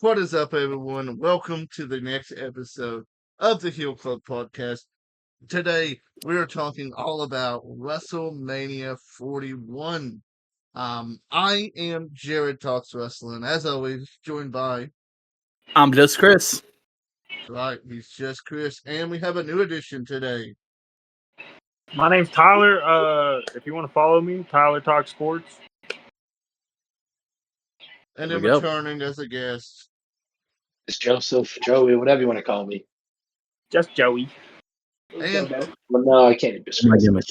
What is up, everyone? Welcome to the next episode of the Heel Club podcast. Today, we are talking all about WrestleMania 41. I am Jared Talks Wrestling, as always, joined by, I'm just Chris. right, he's just Chris, and we have a new addition today. My name's Tyler. If you want to follow me, Tyler Talks Sports. And There then we go. returning as a guest, It's Joseph, Joey, whatever you want to call me. Just Joey. and Well, no, I can't be My gimmick.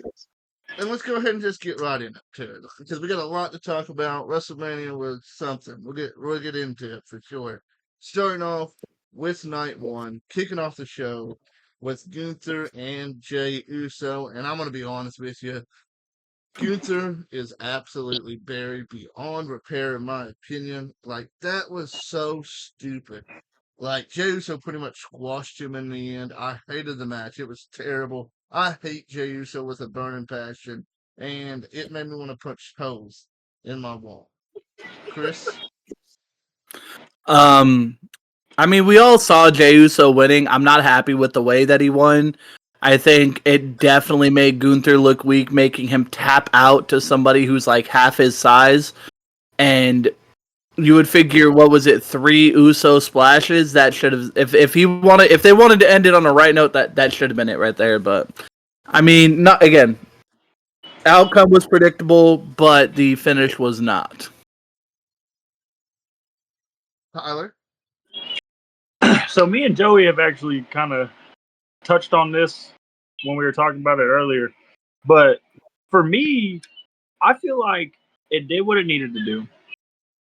And let's go ahead and just get right into it because we got a lot to talk about. WrestleMania was something. We'll get into it for sure. Starting off with night one, kicking off the show with Gunther and Jey Uso. And I'm gonna be honest with you, Gunther is absolutely buried beyond repair, in my opinion. Like that was so stupid. Like Jey Uso pretty much squashed him in the end. I hated the match. It was terrible. I hate Jey Uso with a burning passion, and it made me want to punch holes in my wall. Chris, I mean, we all saw Jey Uso winning. I'm not happy with the way that he won. I think it definitely made Gunther look weak, making him tap out to somebody who's like half his size. And you would figure, what was it, 3 Uso splashes? That should have, if they wanted to end it on a right note, that should have been it right there. But I mean, not again. Outcome was predictable, but the finish was not. Tyler. So me and Joey have actually kind of touched on this when we were talking about it earlier. But for me, I feel like it did what it needed to do.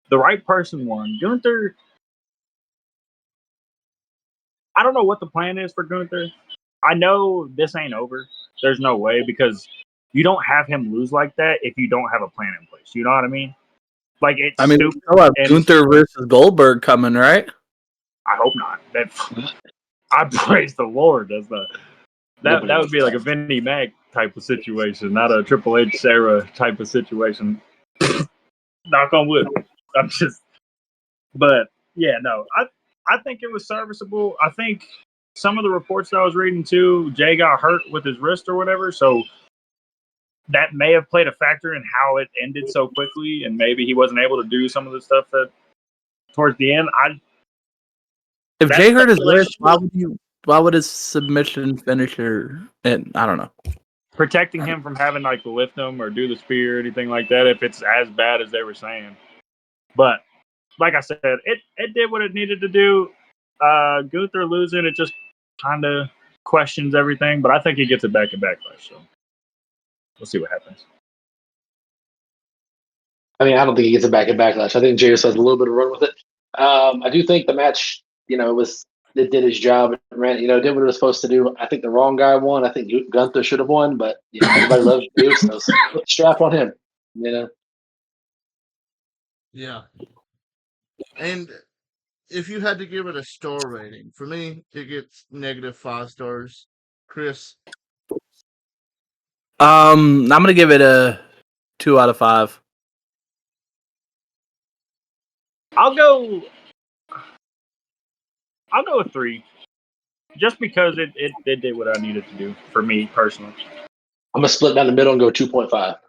The right person won. Gunther, I don't know what the plan is for Gunther. I know this ain't over. There's no way because you don't have him lose like that if you don't have a plan in place. You know what I mean? Like it's I mean, we stupid. still have and- Gunther versus Goldberg coming, right? I hope not. I praise the Lord. That would be like a Vinnie Mac type of situation, not a Triple H Sarah type of situation. Knock on wood. But yeah, no. I think it was serviceable. I think some of the reports that I was reading too, Jay got hurt with his wrist or whatever, so that may have played a factor in how it ended so quickly, and maybe he wasn't able to do some of the stuff that towards the end. If Jay hurt his wrist, why would his submission finisher? And I don't know. Protecting him from having like to lift him or do the spear or anything like that if it's as bad as they were saying. But like I said, it did what it needed to do. Gunther losing, it just kind of questions everything, but I think he gets it back in Backlash. So we'll see what happens. I mean, I don't think he gets it back in Backlash. I think Jey Uso has a little bit of run with it. I do think the match, it did its job. It ran, did what it was supposed to do. I think the wrong guy won. I think Gunther should have won, but everybody loves Jey Uso, so put the strap on him. Yeah. And if you had to give it a star rating, for me, it gets -5 stars. Chris. I'm gonna give it a 2 out of 5. I'll go with 3. Just because it did what I needed to do for me personally. I'm gonna split down the middle and go 2.5.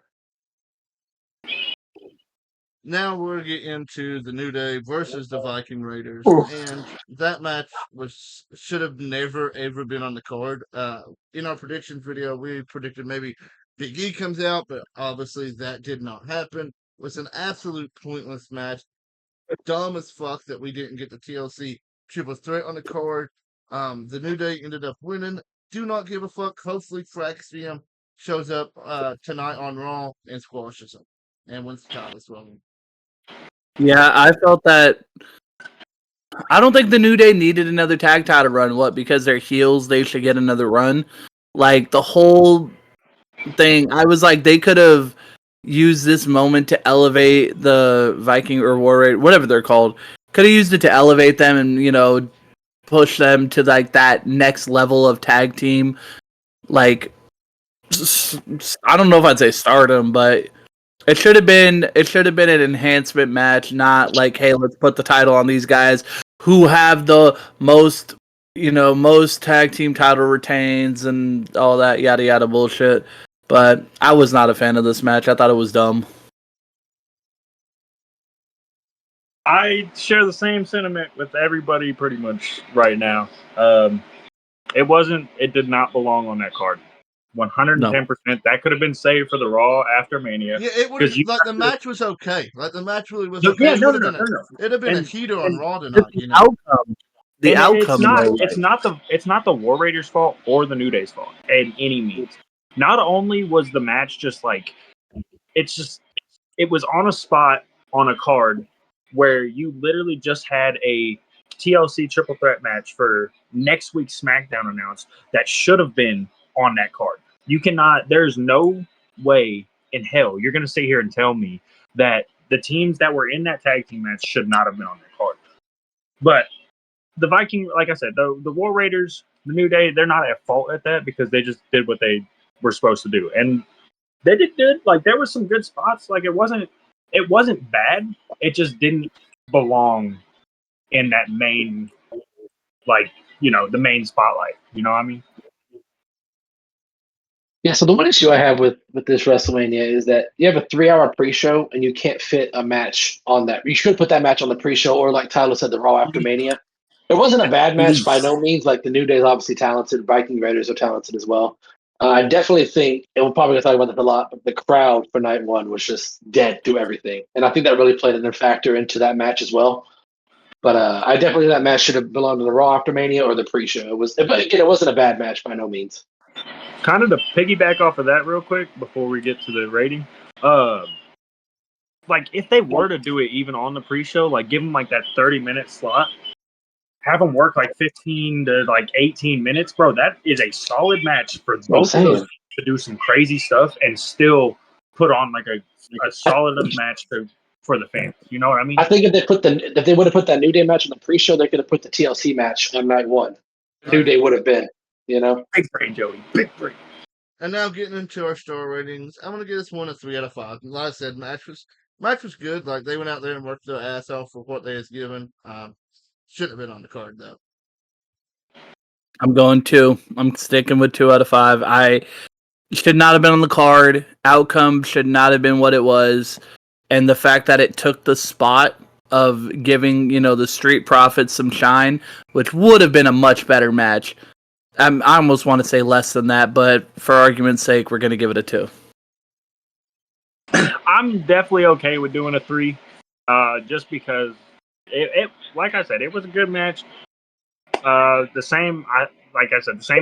Now we'll get into the New Day versus the Viking Raiders, and that match should have never ever been on the card. In our predictions video, we predicted maybe Big E comes out, but obviously that did not happen. It was an absolute pointless match. Dumb as fuck that we didn't get the TLC triple threat on the card. The New Day ended up winning. Do not give a fuck. Hopefully, Fraxium shows up tonight on Raw and squashes him and wins the title as well. Yeah, I felt that. I don't think the New Day needed another tag title run. What? Because they're heels, they should get another run. Like the whole thing, I was like, they could have used this moment to elevate the Viking or War Raid, whatever they're called. Could have used it to elevate them and push them to like that next level of tag team. Like, I don't know if I'd say stardom, but it should have been an enhancement match, not like, hey, let's put the title on these guys. who have the most, most tag team title retains and all that yada yada bullshit. But I was not a fan of this match. I thought it was dumb. I share the same sentiment with everybody pretty much right now. It did not belong on that card. 110%. That could have been saved for the Raw after Mania. Yeah, it would have like the match was okay. Like the match really was okay. Yeah, It no. it'd have been a heater on Raw tonight. The outcome, It's not. though, It's not the War Raiders' fault or the New Day's fault in any means. Not only was the match just like, it was on a spot on a card where you literally just had a TLC triple threat match for next week's SmackDown announced that should have been on that card. You cannot. There's no way in hell you're going to sit here and tell me that the teams that were in that tag team match should not have been on that card. But the Viking, like I said, the War Raiders, the New Day, they're not at fault at that because they just did what they were supposed to do, and they did good. Like there were some good spots. Like it wasn't bad. It just didn't belong in that main, like the main spotlight. You know what I mean? Yeah, so the one issue I have with this WrestleMania is that you have a 3-hour pre-show and you can't fit a match on that. You should put that match on the pre-show, or like Tyler said, the Raw after Mania. It wasn't a bad match by no means. Like the New Day is obviously talented, Viking Raiders are talented as well. I definitely think, and we're probably gonna talk about this a lot, but the crowd for night one was just dead to everything, and I think that really played a factor into that match as well. But I definitely think that match should have belonged to the Raw after Mania or the pre-show. But again, it wasn't a bad match by no means. Kind of to piggyback off of that real quick before we get to the rating. Like if they were to do it even on the pre-show, like give them like that 30-minute slot, have them work like 15 to like 18 minutes, bro. That is a solid match for both of those to do some crazy stuff and still put on like a solid enough match for the fans. You know what I mean? I think if they would have put that New Day match on the pre-show, they could have put the TLC match on night one. New Day would have been, Big brain, Joey. Big brain. And now getting into our star ratings, I'm gonna give this one a 3 out of 5. Like I said, match was good. Like they went out there and worked their ass off for what they was given. Shouldn't have been on the card though. I'm going 2. I'm sticking with 2 out of 5. I should not have been on the card. Outcome should not have been what it was. And the fact that it took the spot of giving, the Street Profits some shine, which would have been a much better match. I almost want to say less than that, but for argument's sake, we're going to give it a 2. I'm definitely okay with doing a 3, just because it like I said, it was a good match. The same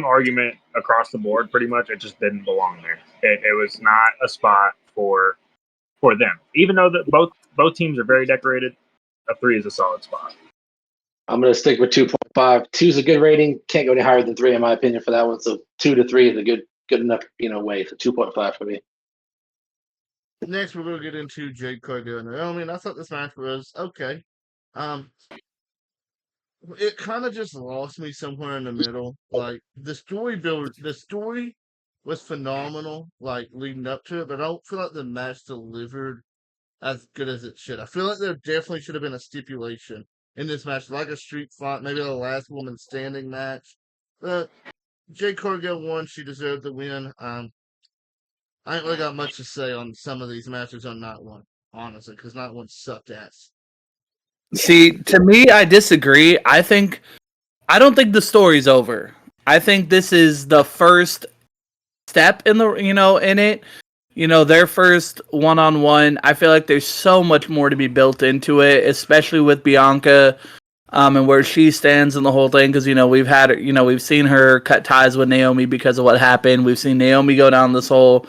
argument across the board, pretty much. It just didn't belong there. It was not a spot for them. Even though that both teams are very decorated, a 3 is a solid spot. I'm going to stick with 2.5. 2 is a good rating. Can't go any higher than 3 in my opinion for that one. So 2 to 3 is a good enough way. So 2.5 for me. Next, we're going to get into Jade Cargill and Naomi, and I thought this match was okay. It kind of just lost me somewhere in the middle. Like the story was phenomenal, like leading up to it, but I don't feel like the match delivered as good as it should. I feel like there definitely should have been a stipulation in this match, like a street fight, maybe a last woman standing match. But Jade Cargill won; she deserved the win. I ain't really got much to say on some of these matches on night one, honestly, because night one sucked ass. See, to me, I disagree. I don't think the story's over. I think this is the first step in in it. Their first one-on-one. I feel like there's so much more to be built into it, especially with Bianca, and where she stands in the whole thing. Because we've seen her cut ties with Naomi because of what happened. We've seen Naomi go down this whole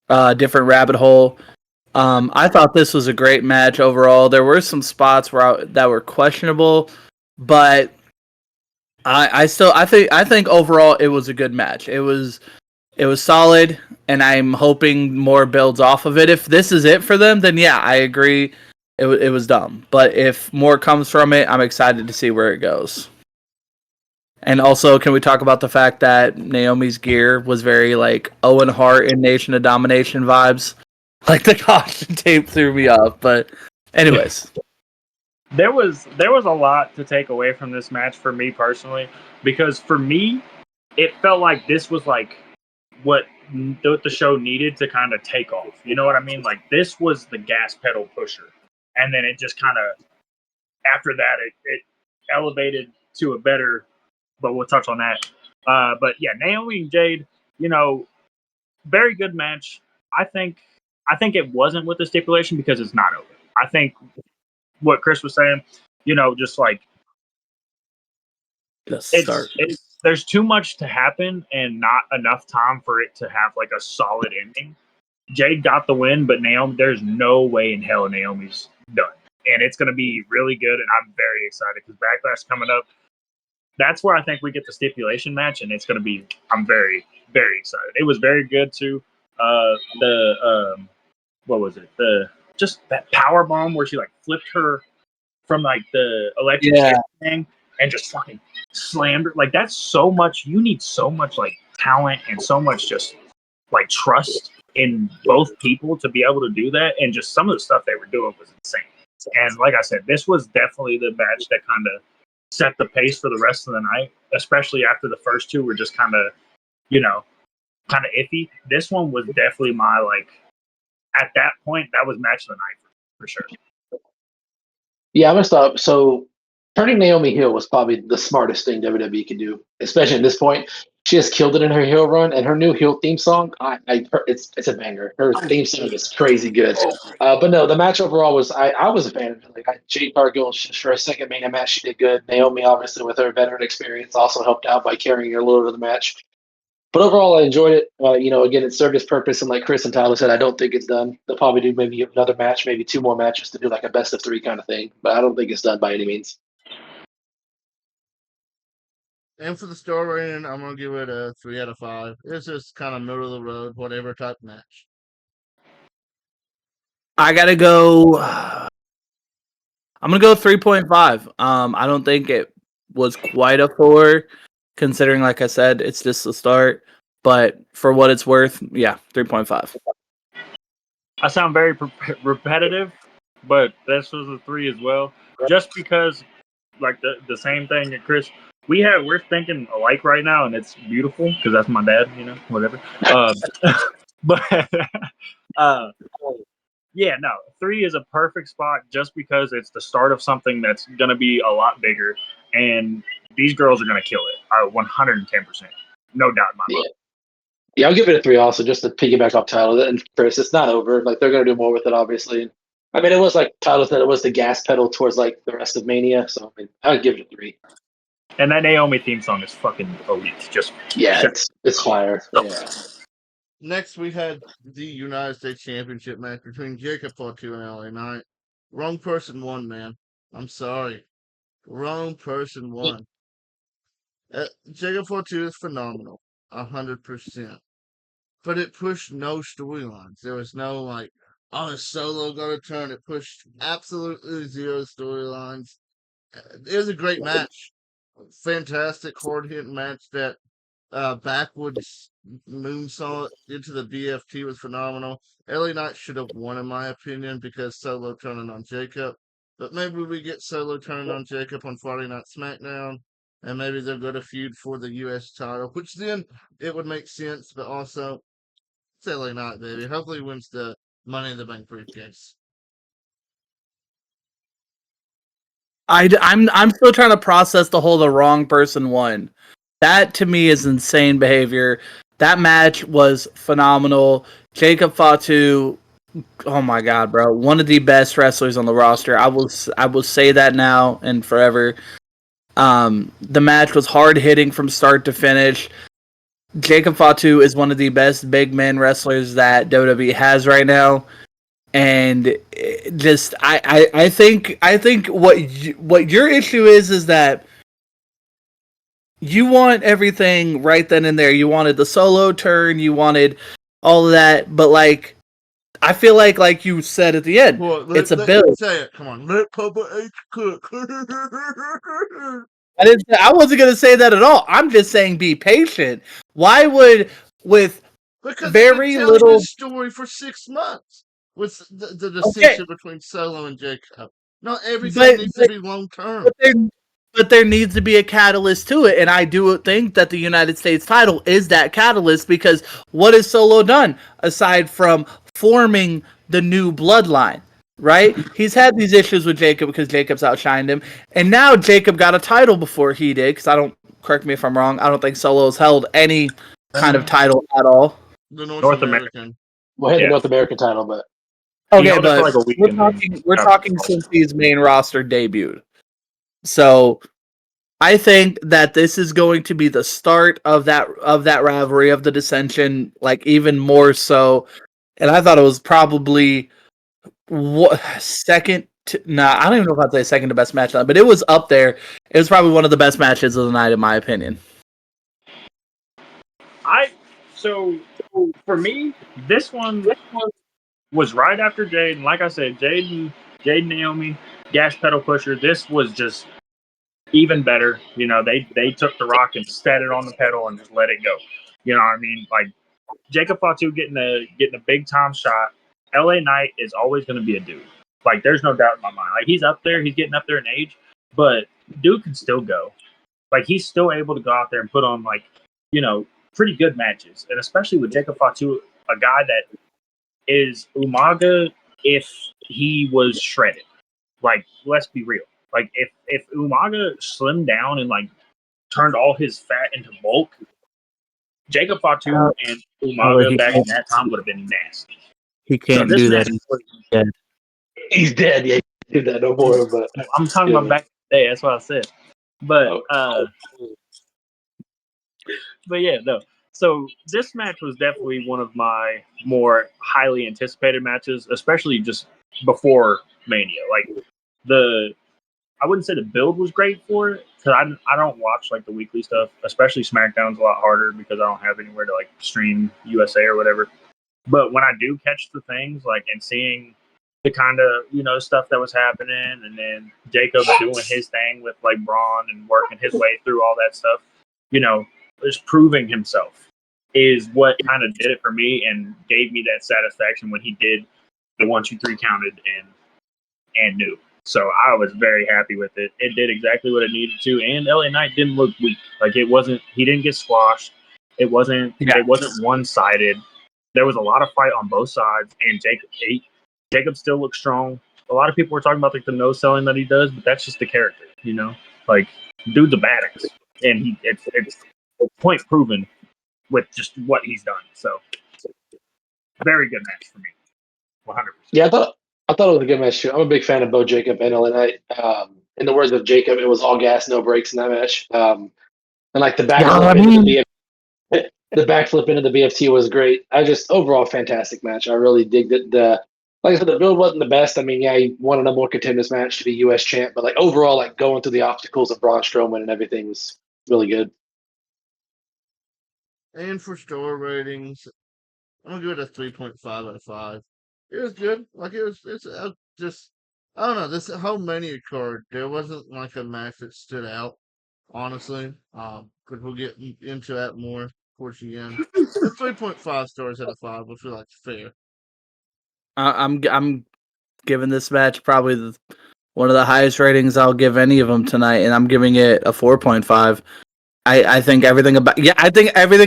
different rabbit hole. I thought this was a great match overall. There were some spots that were questionable, but I think overall it was a good match. It was solid, and I'm hoping more builds off of it. If this is it for them, then yeah, I agree. It was dumb, but if more comes from it, I'm excited to see where it goes. And also, can we talk about the fact that Naomi's gear was very like Owen Hart in Nation of Domination vibes? Like the caution tape threw me off, but anyways. there was a lot to take away from this match for me personally, because for me it felt like this was like what the show needed to kind of take off. You know what I mean? Like this was the gas pedal pusher, and then it just kind of after that it elevated to a better. But we'll touch on that. But yeah, Naomi and Jade, you know, very good match. I think it wasn't with the stipulation because it's not over. I think what Chris was saying, you know, just like there's too much to happen and not enough time for it to have like a solid ending. Jade got the win, but Naomi, there's no way in hell Naomi's done. And it's going to be really good, and I'm very excited because Backlash coming up. That's where I think we get the stipulation match, and it's going to be. I'm very, very excited. It was very good too. What was it? Just that power bomb where she like flipped her from like the electric chair thing and just fucking slammed her. Like that's so much. You need so much like talent and so much just like trust in both people to be able to do that. And just some of the stuff they were doing was insane. And like I said, this was definitely the match that kind of set the pace for the rest of the night, especially after the first two were just kind of, you know, kind of iffy. This one was definitely my like. At that point, that was match of the night for sure. Yeah, I'm gonna stop. So turning Naomi heel was probably the smartest thing WWE could do, especially at this point. She has killed it in her heel run, and her new heel theme song, it's a banger. Her theme song is crazy good. But no, the match overall was I was a fan of it. Like Jade Cargill for a second Mania match, she did good. Naomi, obviously, with her veteran experience, also helped out by carrying her a little of the match. But overall, I enjoyed it. Again, it served its purpose, and like Chris and Tyler said, I don't think it's done. They'll probably do maybe another match, maybe two more matches to do like a best of three kind of thing. But I don't think it's done by any means. And for the star rating, I'm gonna give it a 3 out of 5. It's just kind of middle of the road, whatever type match. I gotta go. I'm gonna go 3.5. I don't think it was quite a 4, considering, like I said, it's just the start. But for what it's worth, yeah, 3.5. I sound very repetitive, but this was a 3 as well. Just because, like the same thing that Chris, we're thinking alike right now, and it's beautiful because that's my dad, you know, whatever. But yeah, no, 3 is a perfect spot just because it's the start of something that's going to be a lot bigger, and these girls are going to kill it. 110%, no doubt in my mind. Yeah, I'll give it a 3 also, just to piggyback off Tyler and Chris. It's not over. Like they're gonna do more with it, obviously. I mean, it was like Tyler said, it was the gas pedal towards like the rest of Mania. So I mean, I'd give it a 3. And that Naomi theme song is fucking elite. Just it's fire. Yeah. Next, we had the United States Championship match between Jacob Fatu and LA Knight. Wrong person won, man. I'm sorry. Wrong person won. Jacob Fatu is phenomenal. 100%. But it pushed no storylines. There was no like, oh, Solo got a turn. It pushed absolutely zero storylines. It was a great match. Fantastic, hard-hitting match. That backwoods moonsault into the BFT was phenomenal. LA Knight should have won, in my opinion, because Solo turning on Jacob. But maybe we get Solo turning on Jacob on Friday Night SmackDown, and maybe they'll go to feud for the U.S. title, which then it would make sense. But also, it's LA Knight, baby. Hopefully, he wins the Money in the Bank briefcase. I'm still trying to process the wrong person won. That to me is insane behavior. That match was phenomenal. Jacob Fatu, oh my god, bro, one of the best wrestlers on the roster. I will say that now and forever. The match was hard hitting from start to finish. Jacob Fatu is one of the best big man wrestlers that WWE has right now. And just I think what your issue is that you want everything right then and there. You wanted the Solo turn, you wanted all of that, but like I feel like you said at the end, it's a build. Say it. Come on, let Papa H cook. I wasn't gonna say that at all. I'm just saying be patient. Why would because very they've been telling little this story for 6 months with the distinction between Solo and Jacob. Not everything needs to be long term. But there needs to be a catalyst to it, and I do think that the United States title is that catalyst, because what has Solo done aside from forming the new bloodline? Right? He's had these issues with Jacob because Jacob's outshined him, and now Jacob got a title before he did. Because correct me if I'm wrong, I don't think Solo's held any kind of title at all. The North American. Well, he had the North American title, but okay, but like we're talking since his main roster debuted. So I think that this is going to be the start of that rivalry, of the dissension, like even more so. And I thought it was probably second. I don't even know if I'd say second to best match, but it was up there. It was probably one of the best matches of the night, in my opinion. So for me, this one was right after Jade, and like I said, Jade Naomi, gas pedal pusher. This was just even better. You know, they took the rock and set it on the pedal and just let it go. You know what I mean? Like Jacob Fatu getting a big time shot. LA Knight is always going to be a dude. Like there's no doubt in my mind. Like he's up there, he's getting up there in age, but dude can still go. Like he's still able to go out there and put on like, you know, pretty good matches. And especially with Jacob Fatu, a guy that is Umaga if he was shredded. Like, let's be real. Like if Umaga slimmed down and like turned all his fat into bulk, Jacob Fatu and Umaga back in that time would have been nasty. He can't do that. He's dead. Yeah, he did that no more. But I'm talking about back in the day. That's what I said. But but yeah, no. So this match was definitely one of my more highly anticipated matches, especially just before Mania. Like I wouldn't say the build was great for it, because I don't watch like the weekly stuff, especially SmackDown's a lot harder because I don't have anywhere to like stream USA or whatever. But when I do catch the things, like, and seeing the kind of, you know, stuff that was happening, and then Jacob doing his thing with like Braun and working his way through all that stuff, you know, just proving himself is what kind of did it for me and gave me that satisfaction when he did the 1, 2, 3 counted and knew. So I was very happy with it. It did exactly what it needed to, and LA Knight didn't look weak. Like it wasn't. He didn't get squashed. It wasn't. It wasn't one-sided. There was a lot of fight on both sides, and Jacob still looked strong. A lot of people were talking about like the no selling that he does, but that's just the character, you know. Like dude's a badass, and it's point proven with just what he's done. So very good match for me, 100%. Yeah, I thought it was a good match too. I'm a big fan of both Jacob and LA Knight. In the words of Jacob, it was all gas, no brakes in that match. And like the backflip into the BFT was great. Overall fantastic match. I really digged it. Like I said, the build wasn't the best. I mean, yeah, he won a number one contenders match to be US champ, but like overall, like going through the obstacles of Braun Strowman and everything was really good. And for store ratings, I'm gonna give it a 3.5 out of 5. It was good. Like it's just, I don't know. This whole Mania card, there wasn't like a match that stood out, honestly. Because we'll get into that more towards the end. But 3.5 stars out of 5, I feel like fair. I'm giving this match probably one of the highest ratings I'll give any of them tonight, and I'm giving it a 4.5. I think everything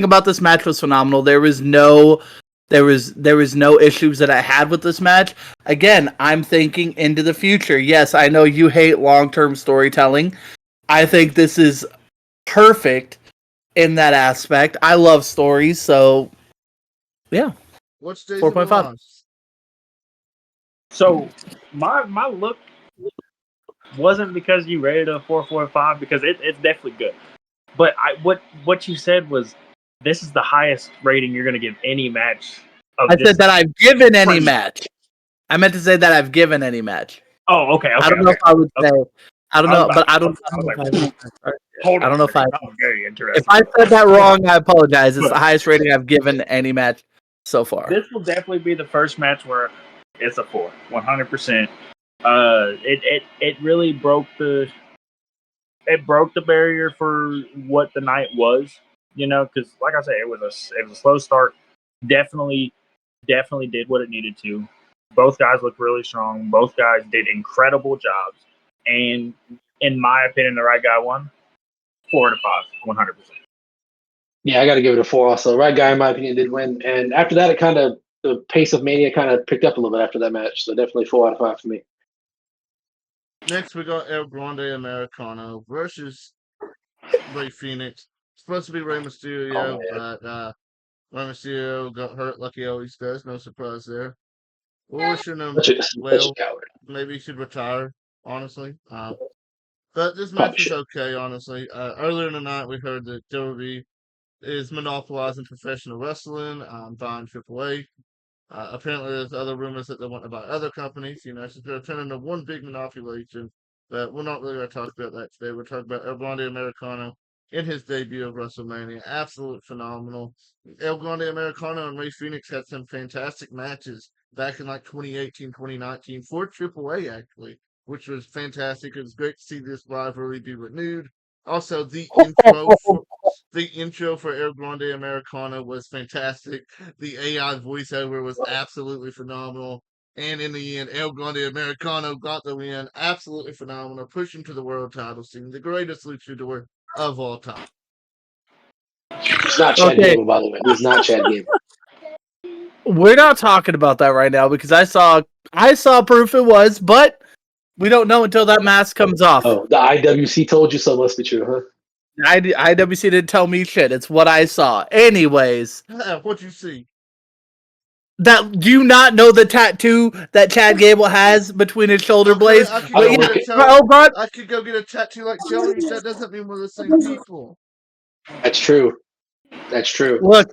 about this match was phenomenal. There was no issues that I had with this match. Again, I'm thinking into the future. Yes, I know you hate long-term storytelling. I think this is perfect in that aspect. I love stories, so yeah. What's Days 4.5. So my look wasn't because you rated a 4.5, because it's definitely good. But what you said was this is the highest rating you're going to give any match. I said that I've given any match. I meant to say that I've given any match. Oh, okay. I don't know if I would say. I don't know, but I don't. I don't know if I. Very interesting. If I said that wrong, I apologize. It's the highest rating I've given any match so far. This will definitely be the first match where it's a 4, 100%. It really broke the barrier for what the night was, you know, because like I said, it was a slow start. Definitely did what it needed to. Both guys look really strong. Both guys did incredible jobs. And in my opinion, the right guy won. 4 to 5, 100%. Yeah, I got to give it a 4 also. Right guy, in my opinion, did win. And after that, the pace of Mania kind of picked up a little bit after that match. So definitely 4 out of 5 for me. Next, we got El Grande Americano versus Rey Fenix. It's supposed to be Rey Mysterio, but Rey Mysterio got hurt like he always does. No surprise there. We're wishing him Such a well. coward. Maybe he should retire, honestly. But this Probably match was should. okay, honestly. Earlier in the night, we heard that WWE is monopolizing professional wrestling, buying AAA. Apparently, there's other rumors that they want to buy other companies. So they're turning into one big manipulation. But we're not really going to talk about that today. We're talking about El Grande Americano in his debut of WrestleMania. Absolute phenomenal. El Grande Americano and Rey Fenix had some fantastic matches back in like 2018, 2019 for AAA, actually, which was fantastic. It was great to see this rivalry be renewed. Also, the intro for El Grande Americano was fantastic. The AI voiceover was absolutely phenomenal. And in the end, El Grande Americano got the win. Absolutely phenomenal. Push him to the world title scene. The greatest luchador of all time. He's not Chad Okay. Gable, by the way. He's not Chad Gable. We're not talking about that right now because I saw proof it was, but we don't know until that mask comes off. Oh, the IWC told you so. Must be true, huh? IWC didn't tell me shit. It's what I saw. Anyways, What'd you see? do you not know the tattoo that Chad Gable has between his shoulder blades? I could go get a tattoo like Joey. That doesn't mean we're the same people. That's true. That's true. Look,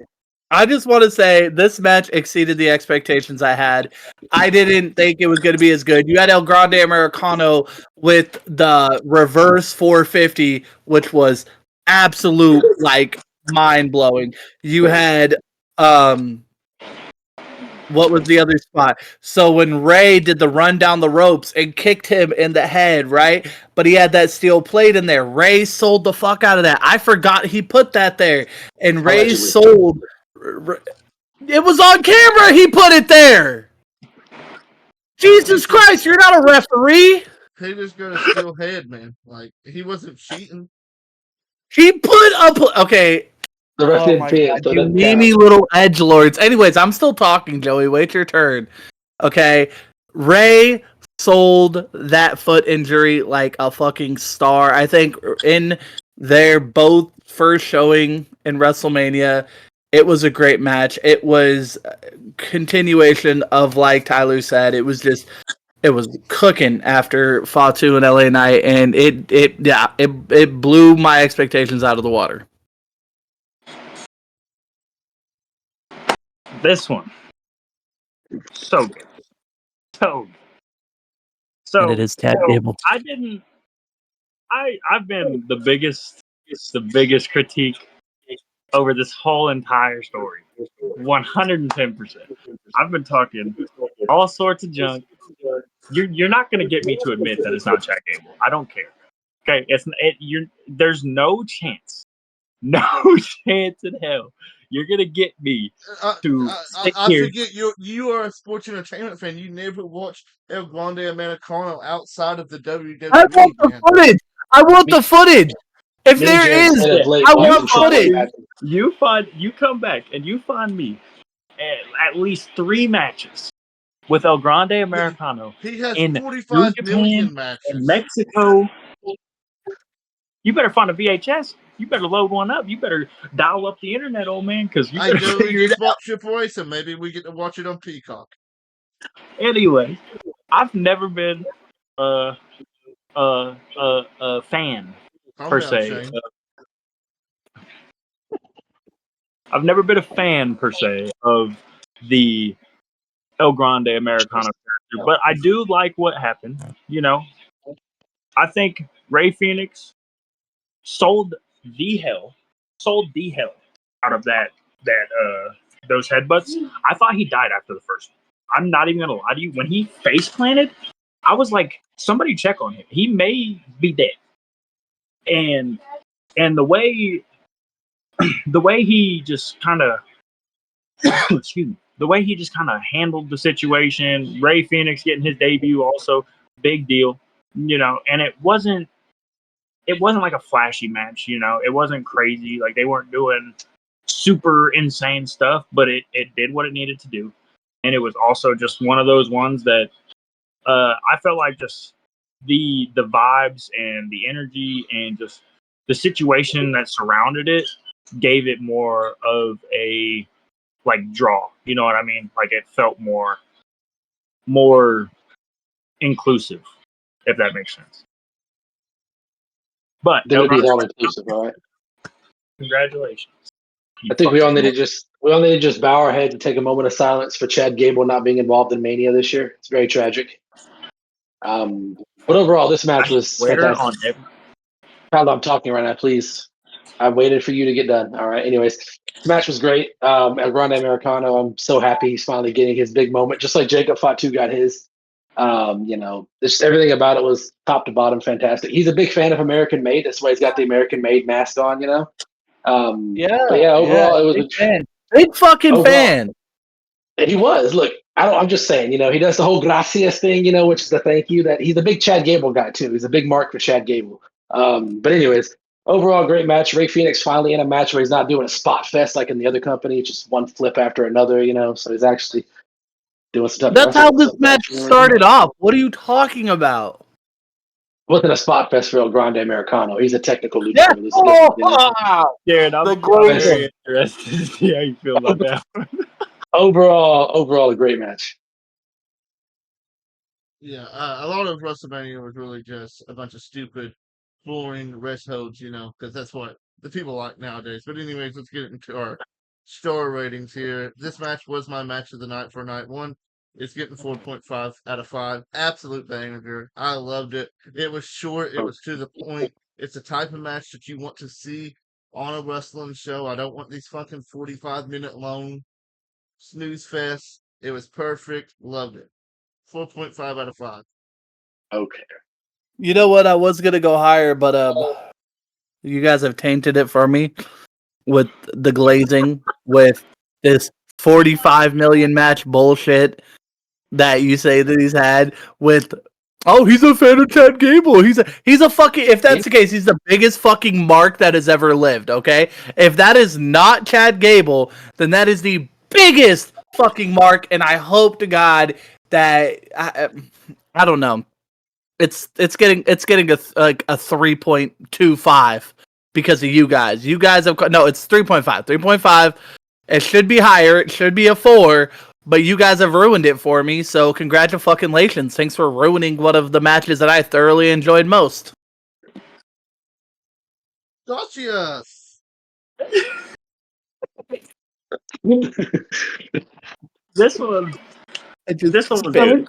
I just want to say this match exceeded the expectations I had. I didn't think it was going to be as good. You had El Grande Americano with the reverse 450, which was absolute like mind blowing. You had what was the other spot? So when Ray did the run down the ropes and kicked him in the head, right? But he had that steel plate in there. Ray sold the fuck out of that. I forgot he put that there. And Ray Allegedly. sold. It was on camera. He put it there. Jesus Christ, you're not a referee. He was gonna steal head, man. Like he wasn't cheating. He put up. Okay. The ref didn't pay it, so you it doesn't meanie count. little edgelords. Anyways, I'm still talking, Joey. Wait your turn. Okay. Ray sold that foot injury like a fucking star. I think in their both first showing in WrestleMania, it was a great match. It was a continuation of, like Tyler said, it was cooking after Fatu and LA Knight, and it blew my expectations out of the water. This one, so good, so And it is Chad Gable. I've been the biggest critique over this whole entire story. 110%. I've been talking all sorts of junk. You're not going to get me to admit that it's not Chad Gable. I don't care. Okay, there's no chance in hell you're gonna get me to I forget you are a sports entertainment fan. You never watched El Grande Americano outside of the WWE. I want the footage. I want the footage. If there is, I want footage. You come back and you find me at least 3 matches with El Grande Americano. He has in 45 New million Japan, matches. in Mexico. You better find a VHS. You better load one up. You better dial up the internet, old man, because you better figure it out. Bought Triple A, so maybe we get to watch it on Peacock. Anyway, I've never been a fan per se. I've never been a fan per se of the El Grande Americano character, but I do like what happened. I think Rey Fenix sold the hell out of those headbutts. I thought he died after the first one. I'm not even gonna lie to you. When he face planted, I was like, somebody check on him. He may be dead. And the way he just kind of excuse me, the way he just kind of handled the situation. Ray Phoenix getting his debut, also big deal, and it wasn't like a flashy match, it wasn't crazy, like they weren't doing super insane stuff, but it did what it needed to do. And it was also just one of those ones that I felt like just the vibes and the energy and just the situation that surrounded it gave it more of a like draw. You know what I mean? Like it felt more inclusive, if that makes sense. But Then it'd be all inclusive, all right? Congratulations. I think we all need to just bow our head and take a moment of silence for Chad Gable not being involved in Mania this year. It's very tragic. But overall, this match was fantastic. Tyler, I'm talking right now, please. I waited for you to get done. All right. Anyways, this match was great. El Grande Americano, I'm so happy he's finally getting his big moment, just like Jacob Fatu got his. Just everything about it was top to bottom fantastic. He's a big fan of American Made. That's why he's got the American Made mask on, overall, it was big fan. Big fucking fan. He was. Look, I'm just saying, he does the whole gracias thing, which is the thank you. That he's a big Chad Gable guy too. He's a big mark for Chad Gable. But anyways, overall, great match. Ray Phoenix finally in a match where he's not doing a spot fest like in the other company, just one flip after another, So he's actually doing some stuff. That's how this match started off. What are you talking about? Wasn't a spot fest for El Grande Americano. He's a technical luchador. Yeah. Dude, I'm very interested to see how you feel about that. Overall, a great match. Yeah, a lot of WrestleMania was really just a bunch of stupid, boring rest holds, because that's what the people like nowadays. But anyways, let's get into our star ratings here. This match was my match of the night for night one. It's getting 4.5 out of 5. Absolute banger. I loved it. It was short. It was to the point. It's the type of match that you want to see on a wrestling show. I don't want these fucking 45-minute long snooze fest. It was perfect. Loved it. 4.5 out of 5. Okay. You know what? I was gonna go higher, but you guys have tainted it for me with the glazing, with this 45 million match bullshit that you say that he's had with. Oh, he's a fan of Chad Gable. He's a fucking. If that's the case, he's the biggest fucking mark that has ever lived. Okay, if that is not Chad Gable, then that is the biggest fucking mark. And I hope to God that I don't know. It's getting a 3.25 because of you guys. You guys have it's 3.5. 3.5. It should be higher. It should be a 4. But you guys have ruined it for me, so congratulations. Thanks for ruining one of the matches that I thoroughly enjoyed most. Gotcha. This one was good.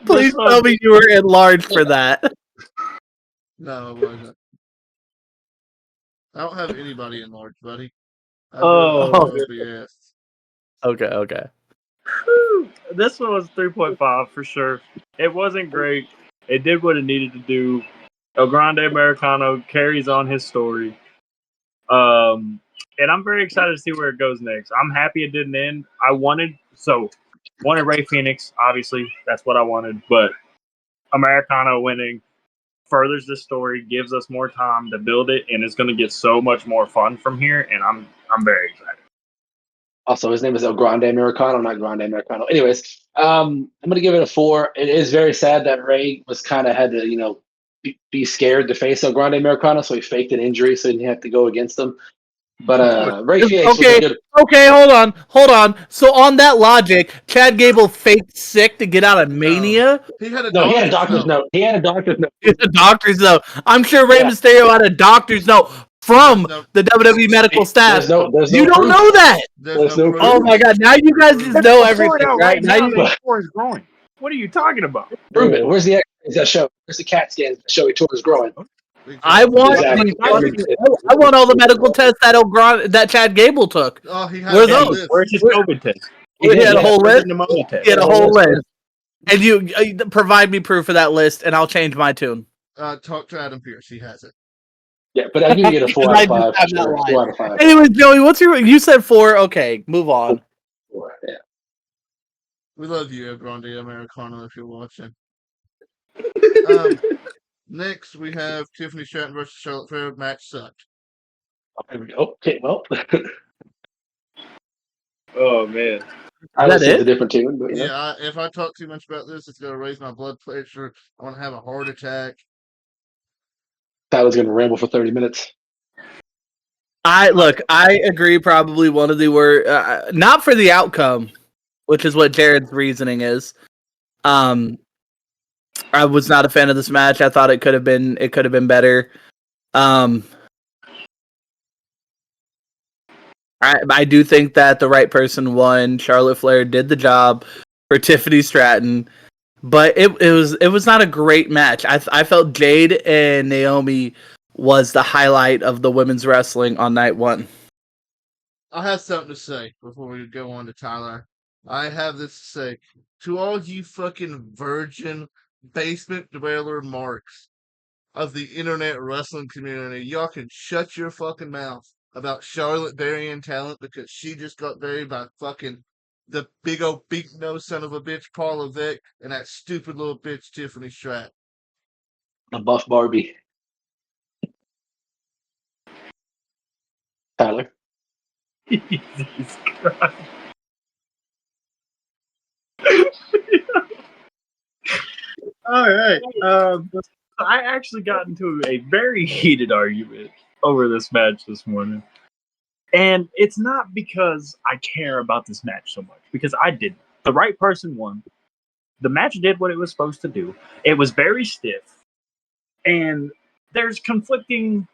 Please tell me you were enlarged for that. No, it wasn't. I don't have anybody enlarged, buddy. Yes. Okay. This one was 3.5 for sure. It wasn't great. It did what it needed to do. El Grande Americano carries on his story. And I'm very excited to see where it goes next. I'm happy it didn't end. I wanted Ray Phoenix, obviously. That's what I wanted. But Americano winning furthers the story, gives us more time to build it, and it's going to get so much more fun from here, and I'm very excited. Also, his name is El Grande Americano, not Grande Americano. Anyways, I'm going to give it a 4. It is very sad that Ray was kind of had to, be scared to face El Grande Americano, so he faked an injury so he didn't have to go against them. But Ray Phoenix was good. Okay, hold on. So on that logic, Chad Gable faked sick to get out of Mania? He had a doctor's note. He had a doctor's note. It's a doctor's note. I'm sure Rey Mysterio had a doctor's note from the WWE medical staff. You don't know that. Oh my God! Now you guys just know everything, right? Now you tore his groin. What are you talking about? Prove it. Where's the X-rays that show? Where's the CAT scans that show he tore his groin? I want all the medical tests that Chad Gable took. Oh, he had Where's his COVID test? He had a whole list. He had a whole list. And you provide me proof of that list, and I'll change my tune. Talk to Adam Pearce. He has it. Yeah, but I'm giving it a 4 out I of just 5. have that Sure. line. 4 out of 5. Anyway, Joey, you said 4. Okay, move on. 4, yeah. We love you, Grande Americano, if you're watching. Next, we have Tiffany Stratton versus Charlotte Flair. Match sucked. Okay, well. Oh man. I that was a it? different tune, but Yeah, if I talk too much about this, it's going to raise my blood pressure. I want to have a heart attack. Tyler's going to ramble for 30 minutes. I agree. Probably one of the worst. Not for the outcome, which is what Jared's reasoning is. I was not a fan of this match. I thought it could have been better. I do think that the right person won. Charlotte Flair did the job for Tiffany Stratton, but it was not a great match. I felt Jade and Naomi was the highlight of the women's wrestling on night one. I have something to say before we go on to Tyler. I have this to say to all you fucking virgin basement dweller marks of the internet wrestling community. Y'all can shut your fucking mouth about Charlotte burying talent because she just got buried by fucking the big old big nose son of a bitch Paula Vick and that stupid little bitch Tiffany Stratton. The buff Barbie. Tyler. Jesus Christ. All right. I actually got into a very heated argument over this match this morning. And it's not because I care about this match so much, because I didn't. The right person won. The match did what it was supposed to do. It was very stiff. And there's conflicting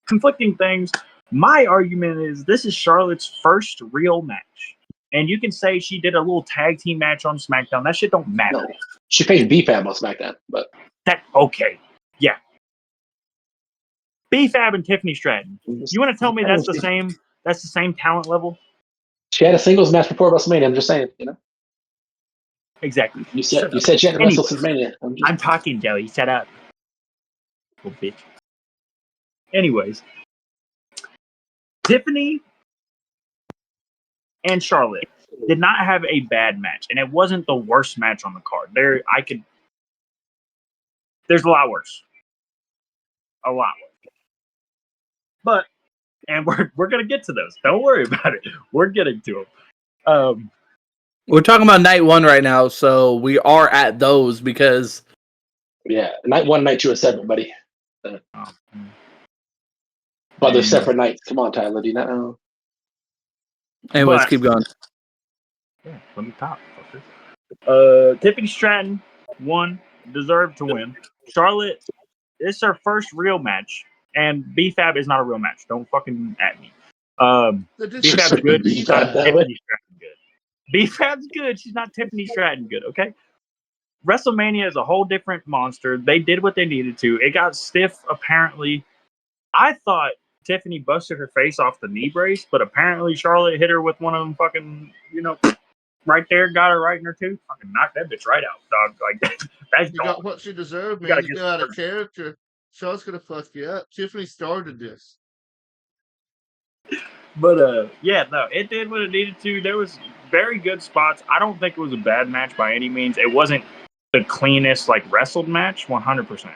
things. My argument is this is Charlotte's first real match. And you can say she did a little tag team match on SmackDown. That shit don't matter. No. She faced BFAB on SmackDown, but Okay. Yeah. BFAB and Tiffany Stratton. You want to tell me that's the same talent level? she had a singles match before WrestleMania. I'm just saying, Exactly. You said she hadn't wrestled since Mania. I'm talking, Joey. Shut up. Little bitch. Anyways. Tiffany and Charlotte did not have a bad match, and it wasn't the worst match on the card. There's a lot worse. A lot worse. But, and we're gonna get to those. Don't worry about it. We're getting to them. We're talking about night one right now, so we are at those because night 1, night 2 are separate, buddy. But they're separate nights. Come on, Tyler. Do you not know? anyways, keep going. Yeah, let me talk. Fucker. Tiffany Stratton won, deserved to win. Charlotte, it's her first real match, and BFAB is not a real match. Don't fucking at me. BFAB's good. She's not Tiffany Stratton good. BFAB's good. She's not Tiffany Stratton good. Okay. WrestleMania is a whole different monster. They did what they needed to. It got stiff, apparently. I thought Tiffany busted her face off the knee brace, but apparently Charlotte hit her with one of them fucking, right there, got her right in her tooth. Fucking knocked that bitch right out, dog. Like, that's You got what she deserved, man. You got out of character. Charlotte's gonna fuck you up. Tiffany started this. But yeah, no, it did what it needed to. There was very good spots. I don't think it was a bad match by any means. It wasn't the cleanest wrestled match, 100%.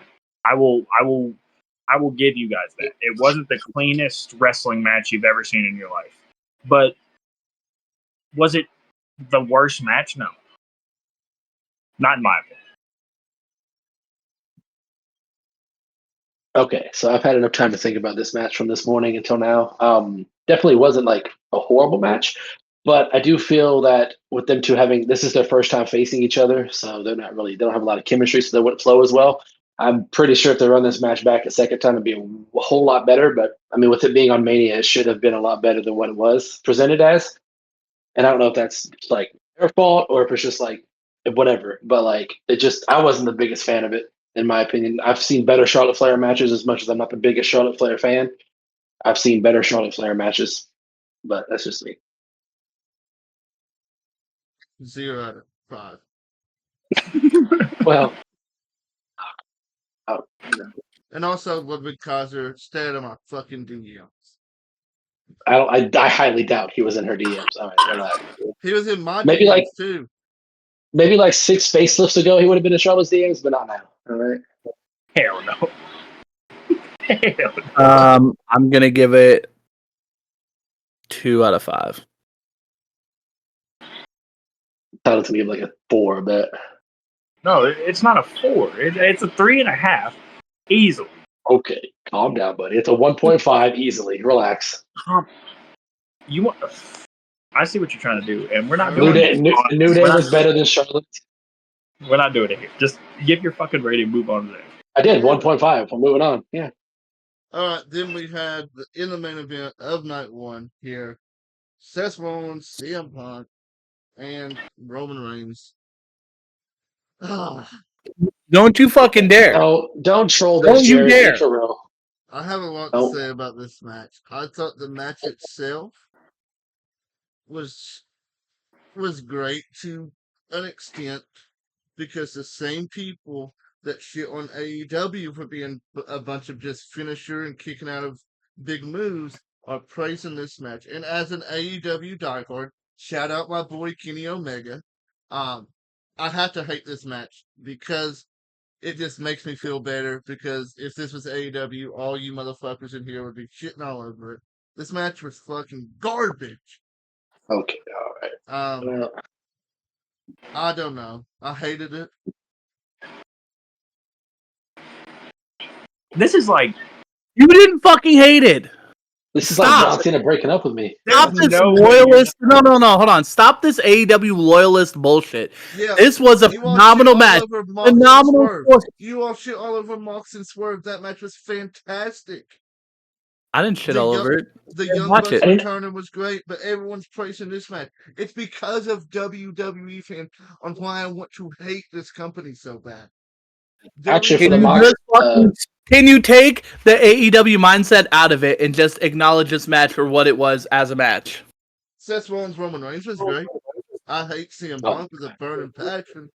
I will give you guys that. It wasn't the cleanest wrestling match you've ever seen in your life. But was it the worst match? No. Not in my opinion. Okay, so I've had enough time to think about this match from this morning until now. Definitely wasn't a horrible match, but I do feel that with them two this is their first time facing each other, so they don't have a lot of chemistry, so they wouldn't flow as well. I'm pretty sure if they run this match back a second time, it'd be a whole lot better. But I mean, with it being on Mania, it should have been a lot better than what it was presented as. And I don't know if that's their fault or if it's just whatever. But I wasn't the biggest fan of it, in my opinion. I've seen better Charlotte Flair matches. As much as I'm not the biggest Charlotte Flair fan, I've seen better Charlotte Flair matches. But that's just me. 0 out of 5. Well, And also, Ludwig Kaiser stayed on my fucking DMs. I highly doubt he was in her DMs. All right, relax. He was in my Maybe DMs too. maybe like 6 facelifts ago, he would have been in Charlotte's DMs, but not now. All right. Hell no. Hell no. I'm gonna give it 2 out of 5. Thought it to give like a 4, but No, it's not a 4. It's a 3.5. Easily. okay, calm down, buddy. It's a 1.5 easily. Relax. You want? I see what you're trying to do, and we're not New doing Day, this. New Day was better than Charlotte. We're not doing it here. Just give your fucking rating and move on to that. I did 1.5. I'm moving on. Yeah. All right, then we had in the main event of night one here, Seth Rollins, CM Punk, and Roman Reigns. Don't you fucking dare! No, don't troll this, Don't you Jerry. dare. Be for real. I have a lot Nope. to say about this match. I thought the match itself was great to an extent because the same people that shit on AEW for being a bunch of just finisher and kicking out of big moves are praising this match. And as an AEW diehard, shout out my boy Kenny Omega. I have to hate this match because it just makes me feel better because if this was AEW, all you motherfuckers in here would be shitting all over it. This match was fucking garbage. Okay, all right. Well, I don't know. I hated it. This is like You didn't fucking hate it. this is Stop. like John Cena breaking up with me. Stop There's this no way loyalist. No, hold on. Stop this AEW loyalist bullshit. Yeah, This was a you all phenomenal shit match. all over Mox and Phenomenal. Swerve. You all shit all over Mox and Swerve. That match was fantastic. I didn't shit The all young- over it. The Young watch Bucks it. returning was great, but everyone's praising this match. It's because of WWE fans on why I want to hate this company so bad. Actually, for Can the you Mox, just fucking, can you take the AEW mindset out of it and just acknowledge this match for what it was as a match? Seth Rollins Roman Reigns was great. I hate CM Punk with a burning passion.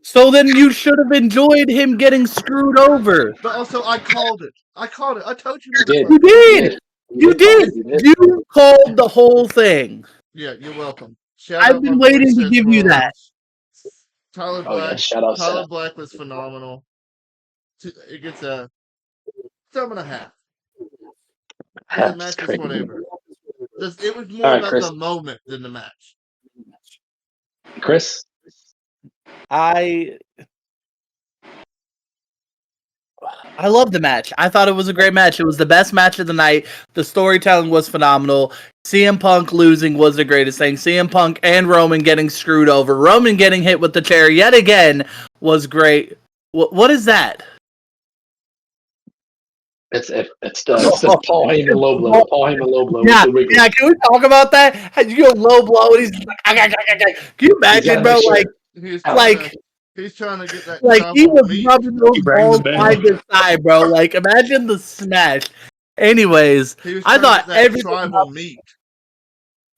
So then you should have enjoyed him getting screwed over. But also, I called it. I told you, you did. motherfucker. You did. You did. You did. You called the whole thing. Yeah, you're welcome. Shout I've out been my boy waiting to Seth give you that. Rollins. Tyler Oh, yeah, Black. shout out Tyler Seth. Black was phenomenal. It gets a 7.5. The That's match was crazy. whatever. It was more All right, about Chris. the moment than the match. Chris, I love the match. I thought it was a great match. It was the best match of the night. The storytelling was phenomenal. CM Punk losing was the greatest thing. CM Punk and Roman getting screwed over. Roman getting hit with the chair yet again was great. What is that? it's the Paul Heyman low blow. Paul Heyman low blow. Yeah, with the wiggle. yeah. Can we talk about that? How you go low blow and he's like, can you imagine, bro? make sure- He's trying to get that Like he tribal was meat. rubbing those He rang balls the bell. side to side, bro. Like imagine the smash. Anyways, He was I trying thought to get that everything tribal meat.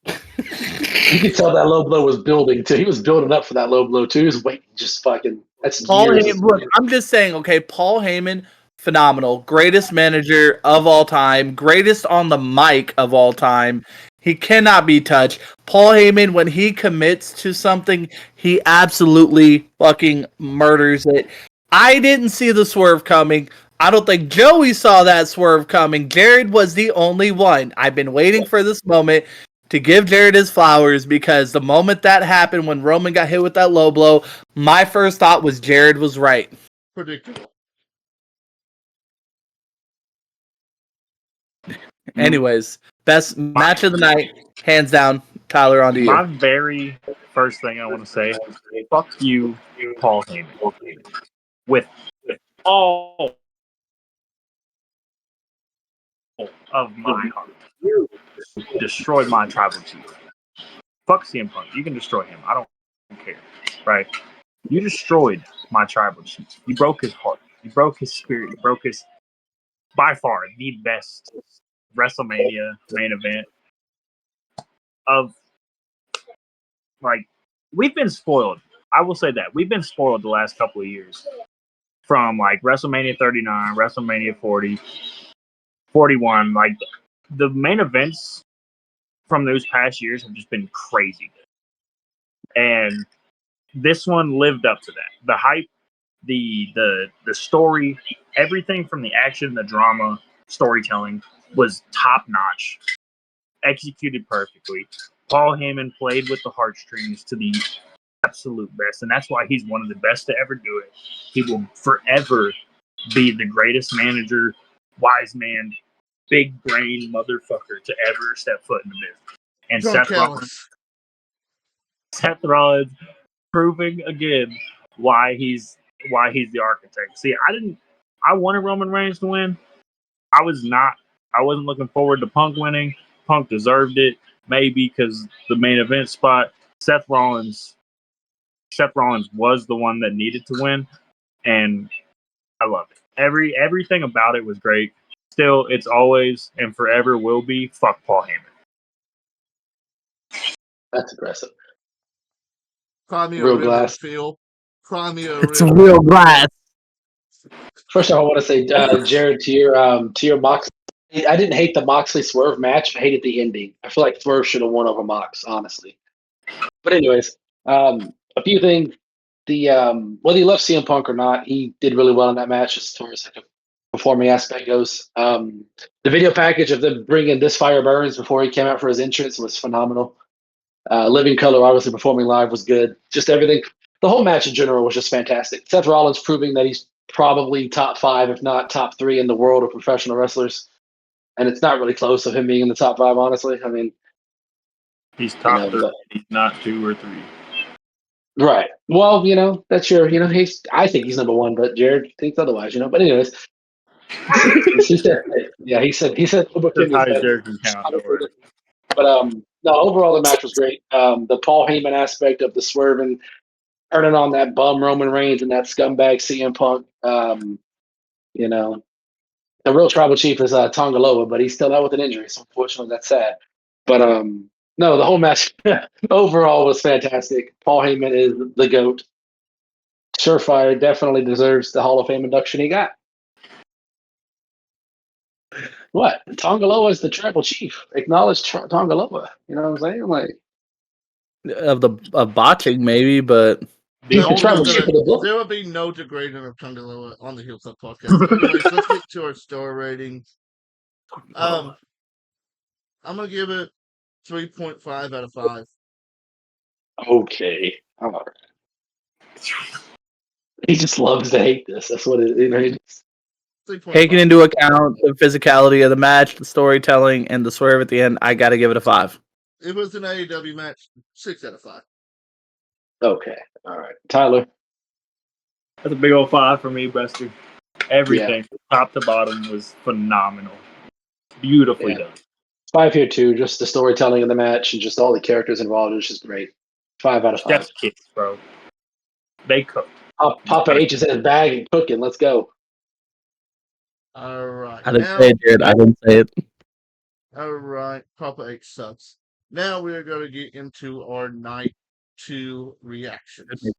You could tell that low blow was building too. He was building up for that low blow too. He was waiting, just fucking. That's Paul years. Heyman. Look, I'm just saying. Okay, Paul Heyman, phenomenal, greatest manager of all time, greatest on the mic of all time. He cannot be touched. Paul Heyman, when he commits to something, he absolutely fucking murders it. I didn't see the swerve coming. I don't think Joey saw that swerve coming. Jared was the only one. I've been waiting for this moment to give Jared his flowers because the moment that happened when Roman got hit with that low blow, my first thought was Jared was right. Predictable. Anyways, best match of the night, hands down. Tyler, on to My you. very first thing I want to say, fuck you, Paul Heyman. With all of my heart. You destroyed my tribal chief. Fuck CM Punk. You can destroy him. I don't care. Right? You destroyed my tribal chief. You broke his heart. You broke his spirit. You broke his, by far, the best WrestleMania main event of, like, we've been spoiled. I will say that. We've been spoiled the last couple of years from like WrestleMania 39, WrestleMania 40, 41. Like the main events from those past years have just been crazy. And this one lived up to that. The hype, the story, everything from the action, the drama, storytelling was top notch, executed perfectly. Paul Heyman played with the heartstrings to the absolute best, and that's why he's one of the best to ever do it. He will forever be the greatest manager, wise man, big brain motherfucker to ever step foot in the business. And Seth Rollins proving again why he's the architect. See, I wanted Roman Reigns to win. I wasn't looking forward to Punk winning. Punk deserved it, maybe because the main event spot. Seth Rollins was the one that needed to win, and I love it. Everything about it was great. Still, it's always and forever will be fuck Paul Heyman. That's aggressive. Cry me Real a river, glass. Phil. Cry me a It's river. real glass. First of all, I want to say, Jared, to your Moxley. I didn't hate the Moxley Swerve match. I hated the ending. I feel like Swerve should have won over Mox, honestly. But anyways, a few things. Whether you love CM Punk or not, he did really well in that match as far as like a performing aspect goes. The video package of them bringing This Fire Burns before he came out for his entrance was phenomenal. Living Color, obviously performing live, was good. Just everything. The whole match in general was just fantastic. Seth Rollins proving that he's probably top 5, if not top 3 in the world of professional wrestlers. And it's not really close of him being in the top 5, honestly. I mean, he's top 3. He's not 2 or 3. Right. Well, that's your, I think he's number 1, but Jared thinks otherwise, But anyways, he said, he said That's how Jared can count. But no, overall the match was great. The Paul Heyman aspect of the swerving, turning on that bum Roman Reigns and that scumbag CM Punk. The real tribal chief is Tongaloa, but he's still out with an injury, so unfortunately that's sad. But no, the whole match overall was fantastic. Paul Heyman is the GOAT. Surefire definitely deserves the Hall of Fame induction he got. What? Tongaloa is the tribal chief. Acknowledge Tongaloa. You know what I'm saying? Like of botching, maybe, but he's the tribal chief of the book. There will be no degrading of Tongaloa on the Heel Club podcast. Anyways, let's get to our star ratings. I'm gonna give it 3.5 out of 5. Okay. All right. He just loves to hate this. That's what it is. Taking into account the physicality of the match, the storytelling, and the swerve at the end, I got to give it a 5. It was an AEW match. 6 out of 5. Okay. All right. Tyler? That's a big old 5 for me, Buster. Everything, top to bottom, was phenomenal. Beautifully done. 5 here, too. Just the storytelling of the match and just all the characters involved was just great. 5 out of 5. Chef's kiss, bro. They cooked. Papa H is in his bag and cooking. Let's go. All right. I didn't say it, Jared. I didn't say it. All right. Papa H sucks. Now we're going to get into our night 2 reactions.